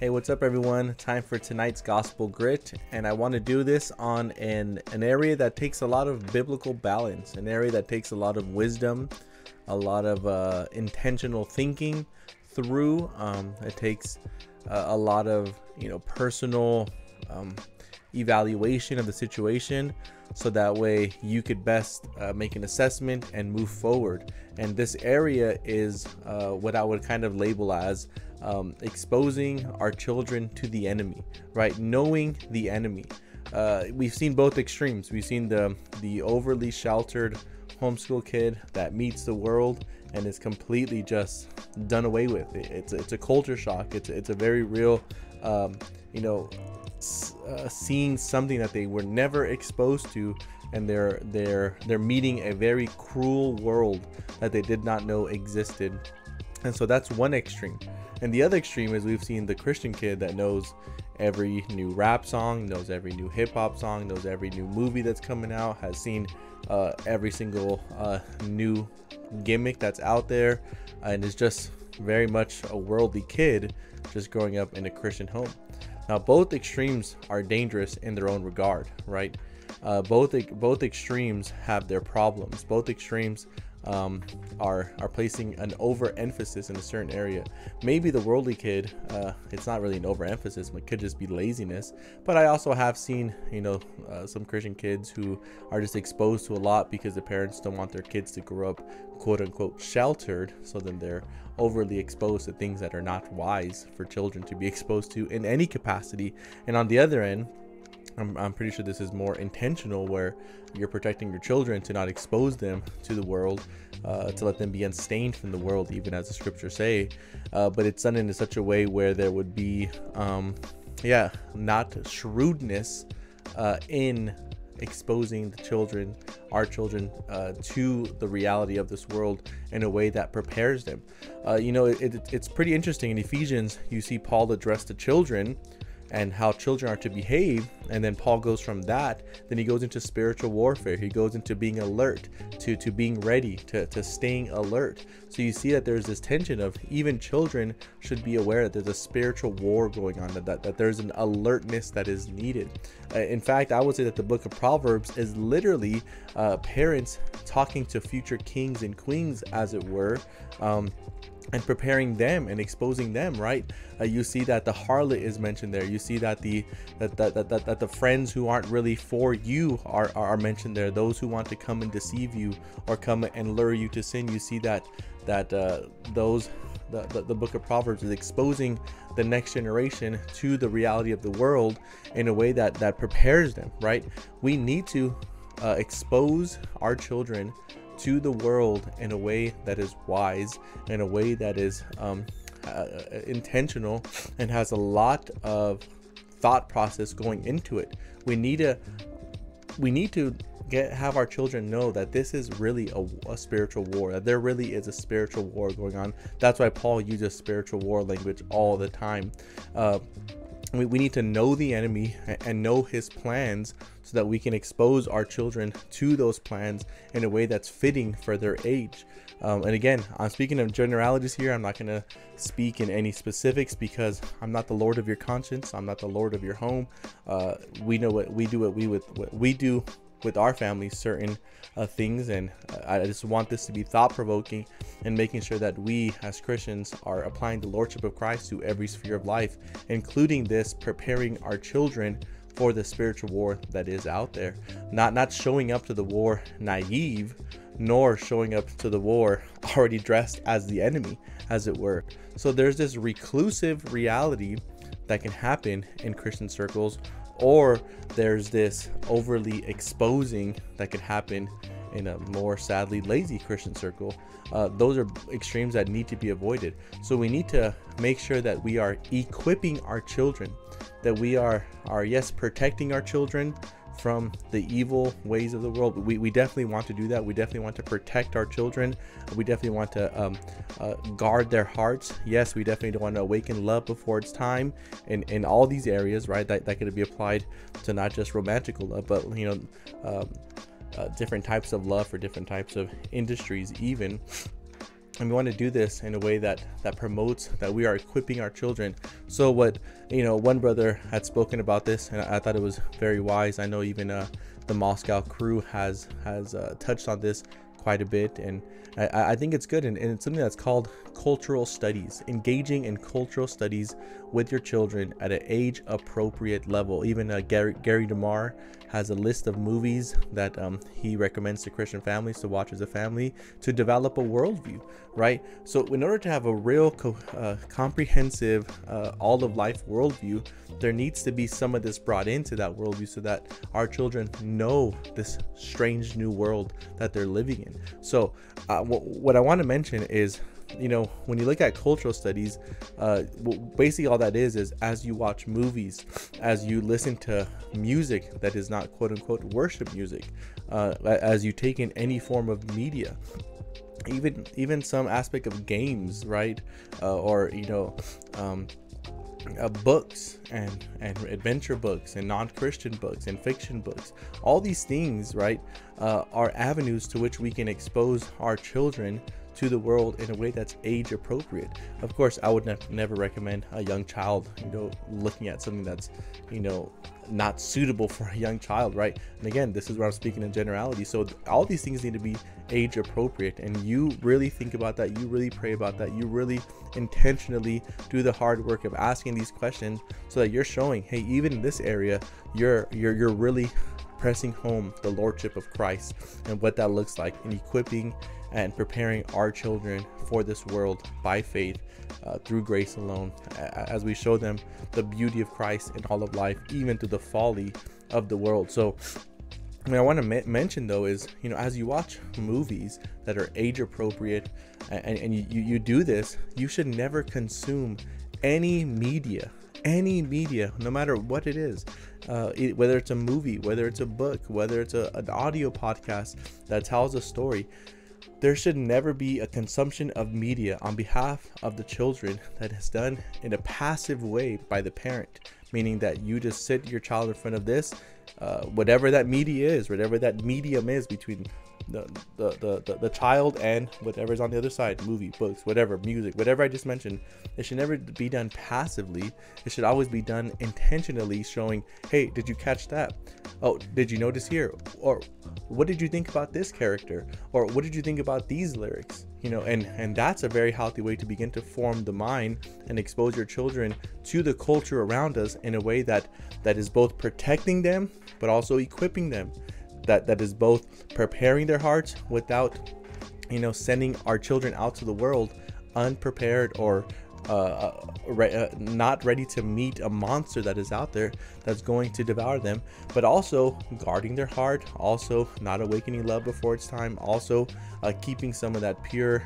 Hey, what's up, everyone? Time for tonight's Gospel Grit, and I want to do this on an area that takes a lot of biblical balance, an area that takes a lot of wisdom, a lot of intentional thinking through. It takes a lot of personal evaluation of the situation, so that way you could best make an assessment and move forward. And this area is what I would kind of label as exposing our children to the enemy, right? Knowing the enemy. We've seen both extremes. We've seen the overly sheltered homeschool kid that meets the world and is completely just done away with. It's a culture shock. It's a very real, seeing something that they were never exposed to, and they're meeting a cruel cruel world that they did not know existed. And so that's one extreme. And the other extreme is we've seen the Christian kid that knows every new rap song, knows every new hip hop song, knows every new movie that's coming out, has seen every single new gimmick that's out there, and is just very much a worldly kid just growing up in a Christian home. Now, both extremes are dangerous in their own regard, right? Both extremes have their problems. Both extremes are placing an overemphasis in a certain area. Maybe the worldly kid, it's not really an overemphasis, but it could just be laziness. But I also have seen, some Christian kids who are just exposed to a lot because the parents don't want their kids to grow up quote unquote sheltered. So then they're overly exposed to things that are not wise for children to be exposed to in any capacity. And on the other end, I'm pretty sure this is more intentional, where you're protecting your children to not expose them to the world, to let them be unstained from the world, even as the scriptures say. But it's done in such a way where there would be, not shrewdness in exposing our children, to the reality of this world in a way that prepares them. It's pretty interesting. In Ephesians, you see Paul address the children and how children are to behave, and then Paul goes from that, then he goes into spiritual warfare. He goes into being alert, to being ready, to staying alert. So you see that there's this tension of even children should be aware that there's a spiritual war going on, that there's an alertness that is needed. In fact, I would say that the book of Proverbs is literally parents talking to future kings and queens, as it were, and preparing them and exposing them, right? You see that the harlot is mentioned there. You see that the friends who aren't really for you are mentioned there. Those who want to come and deceive you or come and lure you to sin. You see that the book of Proverbs is exposing the next generation to the reality of the world in a way that prepares them, right? We need to expose our children to the world in a way that is wise, in a way that is intentional and has a lot of thought process going into it. We need to have our children know that this is really a spiritual war, that there really is a spiritual war going on. That's why Paul uses spiritual war language all the time. We need to know the enemy and know his plans, so that we can expose our children to those plans in a way that's fitting for their age. And again, I'm speaking of generalities here. I'm not going to speak in any specifics, because I'm not the Lord of your conscience. I'm not the Lord of your home. We know what we do with our family, certain things, and I just want this to be thought-provoking and making sure that we as Christians are applying the Lordship of Christ to every sphere of life, including this, preparing our children for the spiritual war that is out there. Not showing up to the war naive, nor showing up to the war already dressed as the enemy, as it were. So there's this reclusive reality that can happen in Christian circles, or there's this overly exposing that could happen in a more sadly lazy Christian circle. Those are extremes that need to be avoided. So we need to make sure that we are equipping our children, that we are yes, protecting our children from the evil ways of the world. We definitely want to do that. We definitely want to protect our children. We definitely want to guard their hearts. Yes, we definitely don't want to awaken love before it's time in all these areas, right? That could be applied to not just romantic love, but different types of love for different types of industries even. And we want to do this in a way that promotes that we are equipping our children. So what, one brother had spoken about this, and I thought it was very wise. I know even the Moscow crew has touched on this quite a bit, and I think it's good, and it's something that's called cultural studies, engaging in cultural studies with your children at an age appropriate level. Even Gary DeMar has a list of movies that he recommends to Christian families to watch as a family to develop a worldview, right? So in order to have a real comprehensive all of life worldview, there needs to be some of this brought into that worldview so that our children know this strange new world that they're living in. So what I want to mention is, when you look at cultural studies, basically all that is as you watch movies, as you listen to music that is not quote unquote worship music, as you take in any form of media, even some aspect of games, right? Or books and adventure books and non-Christian books and fiction books, all these things, right, are avenues to which we can expose our children to the world in a way that's age appropriate. Of course, I would never recommend a young child, looking at something that's, not suitable for a young child, right? And again, this is where I'm speaking in generality. So all these things need to be age appropriate, and you really think about that. You really pray about that. You really intentionally do the hard work of asking these questions so that you're showing, hey, even in this area, you're really pressing home the lordship of Christ and what that looks like, in equipping and preparing our children for this world by faith, through grace alone, as we show them the beauty of Christ in all of life, even through the folly of the world. So I want to mention though is, as you watch movies that are age appropriate, and you do this, you should never consume any media, no matter what it is, whether it's a movie, whether it's a book, whether it's an audio podcast that tells a story. There should never be a consumption of media on behalf of the children that is done in a passive way by the parent, meaning that you just sit your child in front of this, whatever that media is, whatever that medium is between the child and whatever's on the other side, movie, books, whatever, music, whatever I just mentioned. It should never be done passively. It should always be done intentionally, showing, hey, did you catch that? Oh, did you notice here? Or what did you think about this character? Or what did you think about these lyrics? And that's a very healthy way to begin to form the mind and expose your children to the culture around us in a way that is both protecting them but also equipping them, that is both preparing their hearts without sending our children out to the world unprepared or not ready to meet a monster that is out there that's going to devour them, but also guarding their heart, also not awakening love before it's time, also keeping some of that pure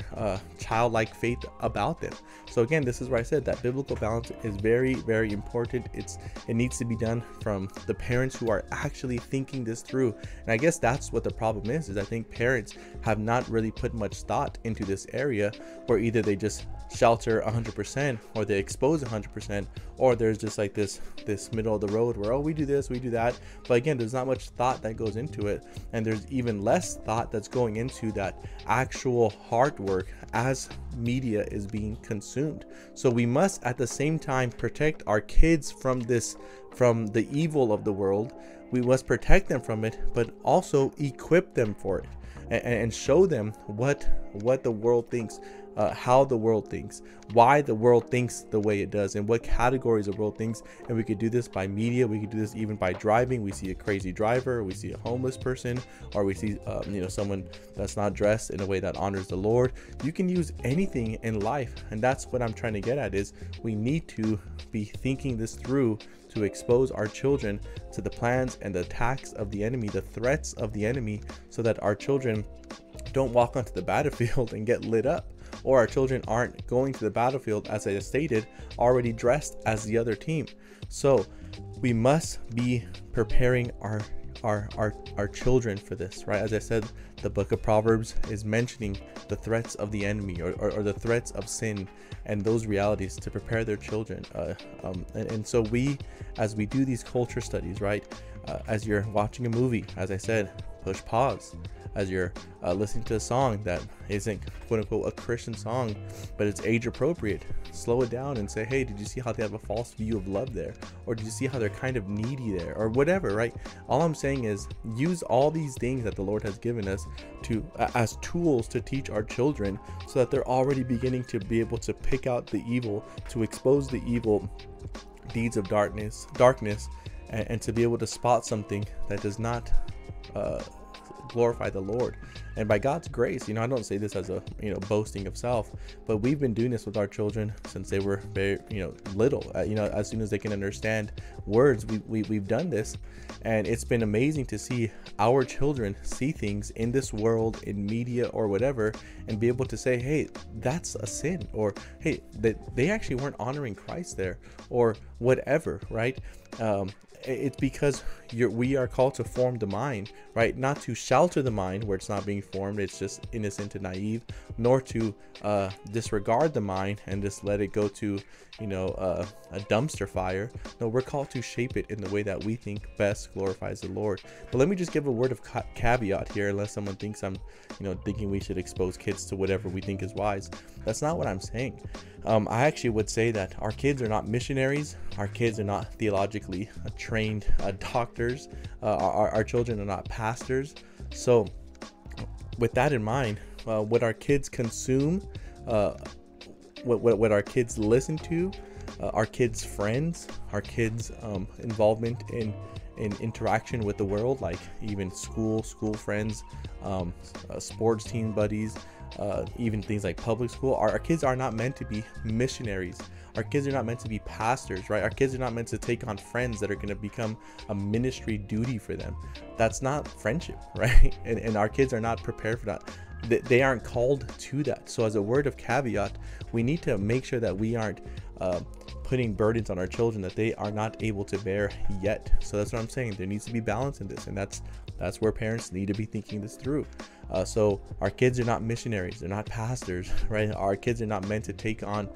childlike faith about them. So again, this is where I said that biblical balance is very, very important. It needs to be done from the parents who are actually thinking this through. And I guess that's what the problem is I think parents have not really put much thought into this area, where either they just shelter 100% or they expose 100%, or there's just like this middle of the road where, oh, we do this, we do that. But again, there's not much thought that goes into it, and there's even less thought that's going into that actual hard work as media is being consumed. So we must at the same time protect our kids from the evil of the world. We must protect them from it, but also equip them for it, and show them what the world thinks, how the world thinks, why the world thinks the way it does, and what categories the world thinks. And we could do this by media. We could do this even by driving. We see a crazy driver, we see a homeless person, or we see someone that's not dressed in a way that honors the Lord. You can use anything in life, and that's what I'm trying to get at, is we need to be thinking this through to expose our children to the plans and the attacks of the enemy, the threats of the enemy, so that our children don't walk onto the battlefield and get lit up, or our children aren't going to the battlefield, as I stated, already dressed as the other team. So we must be preparing our children for this, right? As I said, the book of Proverbs is mentioning the threats of the enemy, or the threats of sin, and those realities to prepare their children. And so as we do these culture studies, right, as you're watching a movie, as I said, push pause, as you're listening to a song that isn't quote unquote a Christian song, but it's age appropriate, slow it down and say, hey, did you see how they have a false view of love there? Or did you see how they're kind of needy there, or whatever, right? All I'm saying is use all these things that the Lord has given us to as tools to teach our children, so that they're already beginning to be able to pick out the evil, to expose the evil deeds of darkness, and to be able to spot something that does not glorify the Lord. And by God's grace, I don't say this as a boasting of self, but we've been doing this with our children since they were very little. As soon as they can understand words, we've done this, and it's been amazing to see our children see things in this world, in media or whatever, and be able to say, hey, that's a sin, or hey, they actually weren't honoring Christ there, or whatever, right? It's because we are called to form the mind, right? Not to shelter the mind where it's not being formed, it's just innocent and naive, nor to disregard the mind and just let it go to a dumpster fire. No, we're called to shape it in the way that we think best glorifies the Lord. But let me just give a word of caveat here, unless someone thinks I'm thinking we should expose kids to whatever we think is wise. That's not what I'm saying. I actually would say that our kids are not missionaries. Our kids are not theologically trained doctors. Our children are not pastors. So with that in mind, what our kids consume, what our kids listen to, our kids' friends, our kids' involvement in interaction with the world, like even school friends, sports team buddies, even things like public school. Our kids are not meant to be missionaries. Our kids are not meant to be pastors, right? Our kids are not meant to take on friends that are going to become a ministry duty for them. That's not friendship, right? And our kids are not prepared for that. They aren't called to that. So as a word of caveat, we need to make sure that we aren't putting burdens on our children that they are not able to bear yet. So that's what I'm saying. There needs to be balance in this, and that's where parents need to be thinking this through. So our kids are not missionaries. They're not pastors, right? Our kids are not meant to take on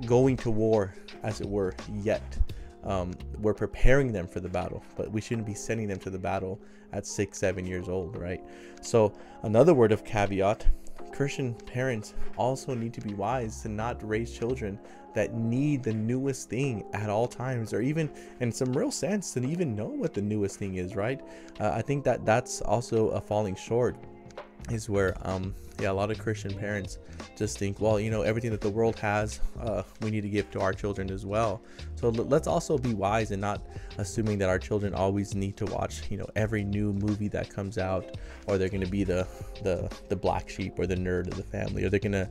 going to war, as it were, yet. We're preparing them for the battle, but we shouldn't be sending them to the battle at 6-7 years old, right? So another word of caveat, Christian parents also need to be wise to not raise children that need the newest thing at all times, or even in some real sense to even know what the newest thing is, right? I think that's also a falling short, is where a lot of Christian parents just think, well, everything that the world has, we need to give to our children as well. So let's also be wise and not assuming that our children always need to watch every new movie that comes out, or they're going to be the black sheep or the nerd of the family, or they're going to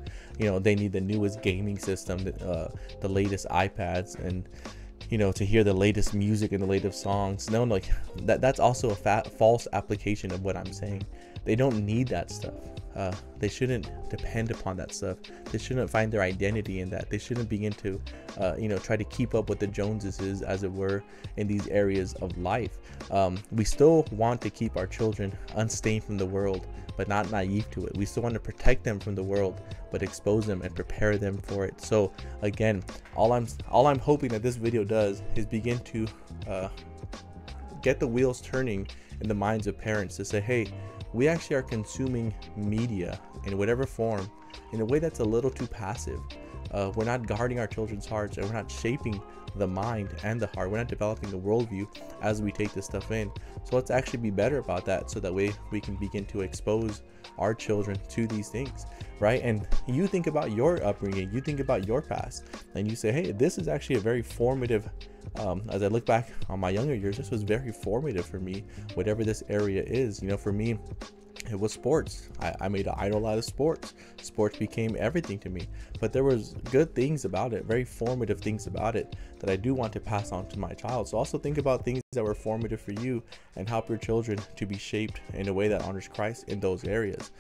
they need the newest gaming system, the latest iPads, and to hear the latest music and the latest songs. No, like that's also a false application of what I'm saying. They don't need that stuff. They shouldn't depend upon that stuff. They shouldn't find their identity in that. They shouldn't begin to, try to keep up with the Joneses, as it were, in these areas of life. We still want to keep our children unstained from the world, but not naive to it. We still want to protect them from the world, but expose them and prepare them for it. So again, all I'm hoping that this video does is begin to get the wheels turning in the minds of parents to say, hey, we actually are consuming media in whatever form in a way that's a little too passive. We're not guarding our children's hearts, and we're not shaping the mind and the heart. We're not developing the worldview as we take this stuff in. So let's actually be better about that, so that way we can begin to expose our children to these things, right? And you think about your upbringing, you think about your past, and you say, hey, this is actually a very formative, as I look back on my younger years, this was very formative for me, whatever this area is. For me, it was sports. I made an idol out of sports. Sports became everything to me, but there was good things about it, very formative things about it, that I do want to pass on to my child. So also think about things that were formative for you, and help your children to be shaped in a way that honors Christ in those areas.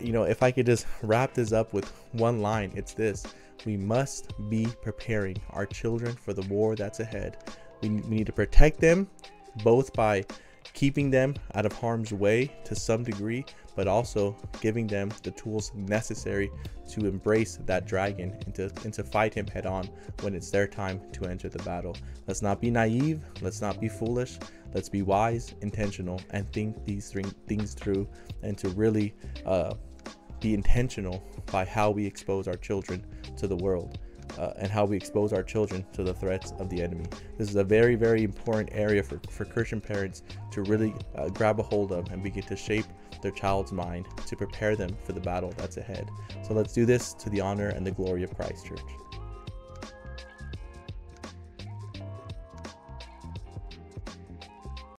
If I could just wrap this up with one line, it's this: we must be preparing our children for the war that's ahead. We need to protect them, both by keeping them out of harm's way to some degree, but also giving them the tools necessary to embrace that dragon and to fight him head on when it's their time to enter the battle. Let's not be naive. Let's not be foolish. Let's be wise, intentional, and think these things through, and to really be intentional by how we expose our children to the world. And how we expose our children to the threats of the enemy. This is a very, very important area for Christian parents to really grab a hold of and begin to shape their child's mind to prepare them for the battle that's ahead. So let's do this to the honor and the glory of Christ, church.